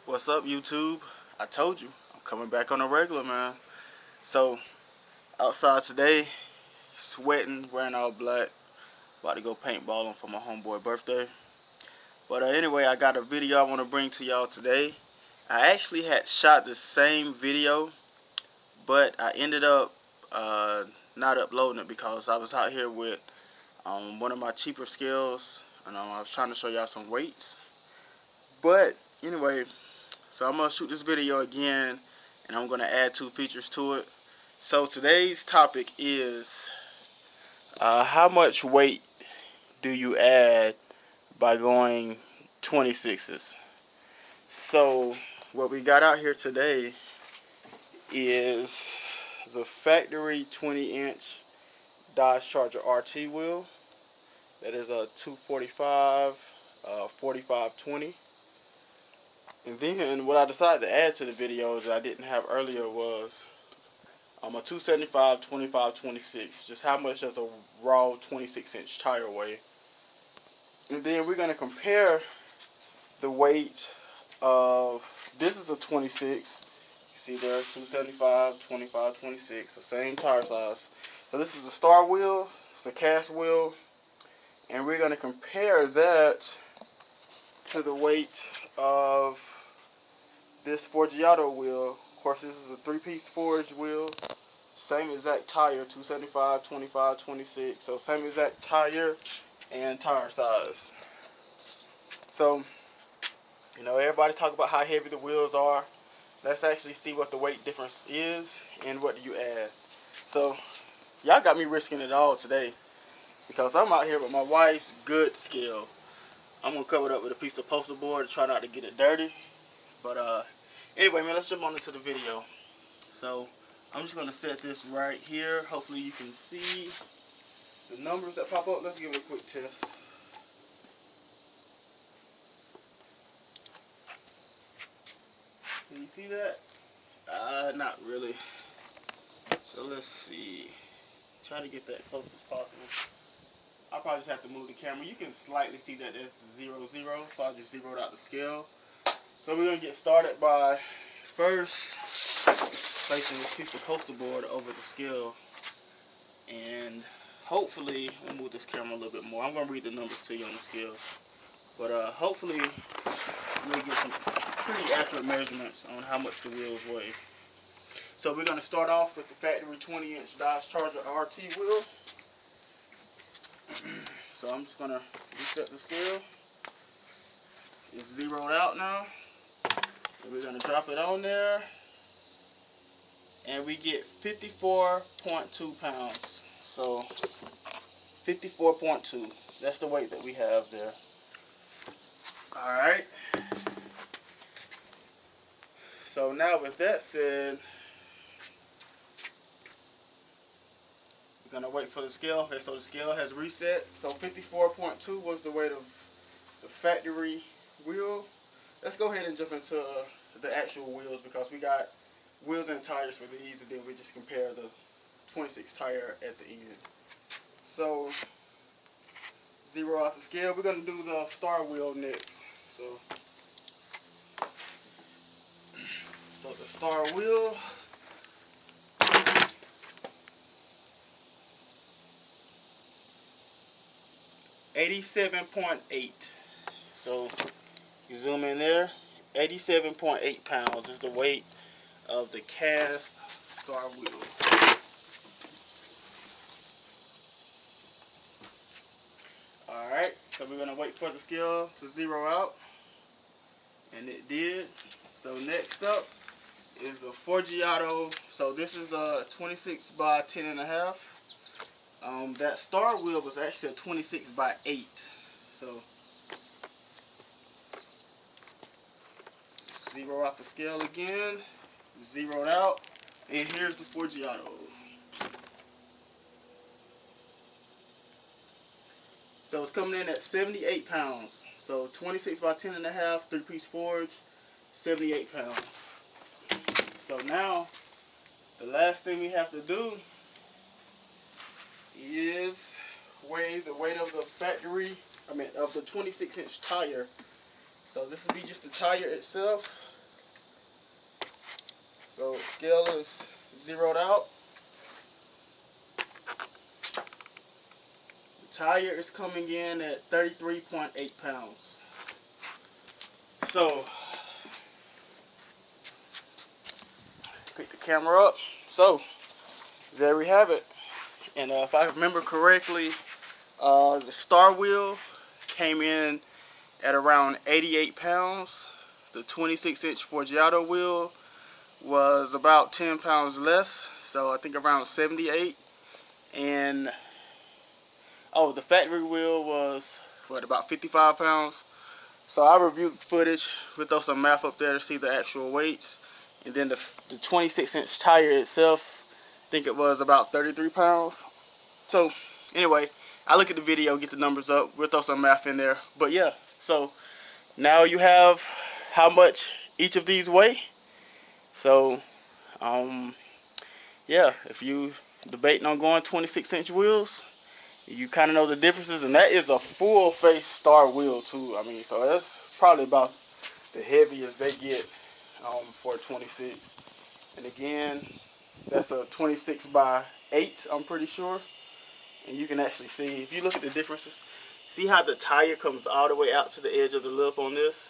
What's up, YouTube? I told you, I'm coming back on a regular, man. So, outside today, sweating, wearing all black, about to go paintballing for my homeboy birthday. But anyway, I got a video I want to bring to y'all today. I actually had shot the same video, but I ended up not uploading it because I was out here with one of my cheaper scales, and I was trying to show y'all some weights. But anyway, so I'm going to shoot this video again, and I'm going to add 2 features to it. So today's topic is how much weight do you add by going 26s? So what we got out here today is the factory 20-inch Dodge Charger RT wheel. That is a 245 4520. And then what I decided to add to the video that I didn't have earlier was a 275 25 26. Just how much does a raw 26-inch tire weigh? And then we're going to compare the weight of, this is a 26. You see there, 275 25 26. So same tire size. So this is a Starr wheel. It's a cast wheel. And we're going to compare that to the weight of this Forgiato wheel. Of course, this is a 3-piece forged wheel. Same exact tire, 275, 25, 26. So same exact tire and tire size. So, you know, everybody talk about how heavy the wheels are. Let's actually see what the weight difference is and what do you add. So, y'all got me risking it all today because I'm out here with my wife's good scale. I'm going to cover it up with a piece of poster board to try not to get it dirty. But anyway, man, let's jump on into the video. So I'm just going to set this right here. Hopefully you can see the numbers that pop up. Let's give it a quick test. Can you see that? Not really. So let's see. Try to get that close as possible. I'll probably just have to move the camera. You can slightly see that it's 0, 0. So I just zeroed out the scale. So we're going to get started by first placing this piece of poster board over the scale. And hopefully, we'll move this camera a little bit more. I'm going to read the numbers to you on the scale. But hopefully, we'll get some pretty accurate measurements on how much the wheels weigh. So we're going to start off with the factory 20-inch Dodge Charger RT wheel. So I'm just going to reset the scale. It's zeroed out now. And we're going to drop it on there. And we get 54.2 pounds. So 54.2. That's the weight that we have there. Alright. So now with that said, we're going to wait for the scale. Okay, so the scale has reset. So 54.2 was the weight of the factory wheel. Let's go ahead and jump into the actual wheels because we got wheels and tires for these, and then we just compare the 26 tire at the end. So zero out the scale. We're going to do the Starr wheel next. So the Starr wheel. $87.8. So you zoom in there. 87.8 pounds is the weight of the cast Starr wheel. Alright, so we're going to wait for the scale to zero out. And it did. So next up is the Forgiato. So this is a 26 by 10.5. That Starr wheel was actually a 26 by 8. So zero out the scale again. Zeroed out. And here's the Forgiato. So it's coming in at 78 pounds. So 26 by 10.5, 3-piece forge, 78 pounds. So now, the last thing we have to do is weigh the weight of the of the 26-inch tire. So this will be just the tire itself. So scale is zeroed out. The tire is coming in at 33.8 pounds. So pick the camera up. So there we have it. And if I remember correctly, the Starr wheel came in at around 88 pounds. The 26-inch Forgiato wheel was about 10 pounds less, so I think around 78. And oh, the factory wheel was what, about 55 pounds. So I reviewed footage. We'll throw some math up there to see the actual weights. And then the 26-inch tire itself, I think it was about 33 pounds. So anyway, I look at the video, get the numbers up. We'll throw some math in there. But yeah, so now you have how much each of these weigh. So yeah, if you debating on going 26-inch wheels, you kind of know the differences. And that is a full face Starr wheel too. I mean, so that's probably about the heaviest they get for a 26. And again, that's a 26 by 8, I'm pretty sure. And you can actually see, if you look at the differences, see how the tire comes all the way out to the edge of the lip on this?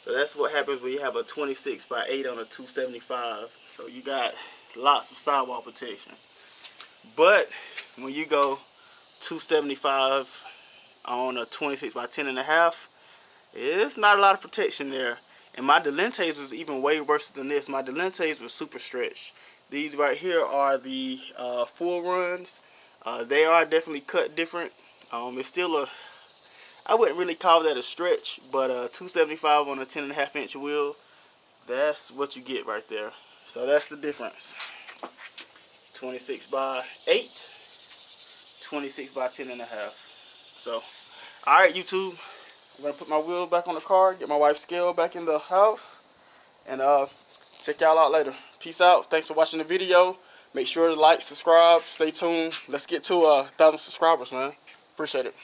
So that's what happens when you have a 26 by 8 on a 275. So you got lots of sidewall protection. But when you go 275 on a 26 by 10.5, it's not a lot of protection there. And my delentes was even way worse than this. My delentes were super stretched. These right here are the full runs. They are definitely cut different. It's still a, I wouldn't really call that a stretch, but 275 on a 10.5-inch wheel, that's what you get right there. So that's the difference. 26 by 8, 26 by 10.5. So, alright YouTube, I'm going to put my wheel back on the car, get my wife's scale back in the house, and check y'all out later. Peace out. Thanks for watching the video. Make sure to like, subscribe, stay tuned. Let's get to 1,000 subscribers, man. Appreciate it.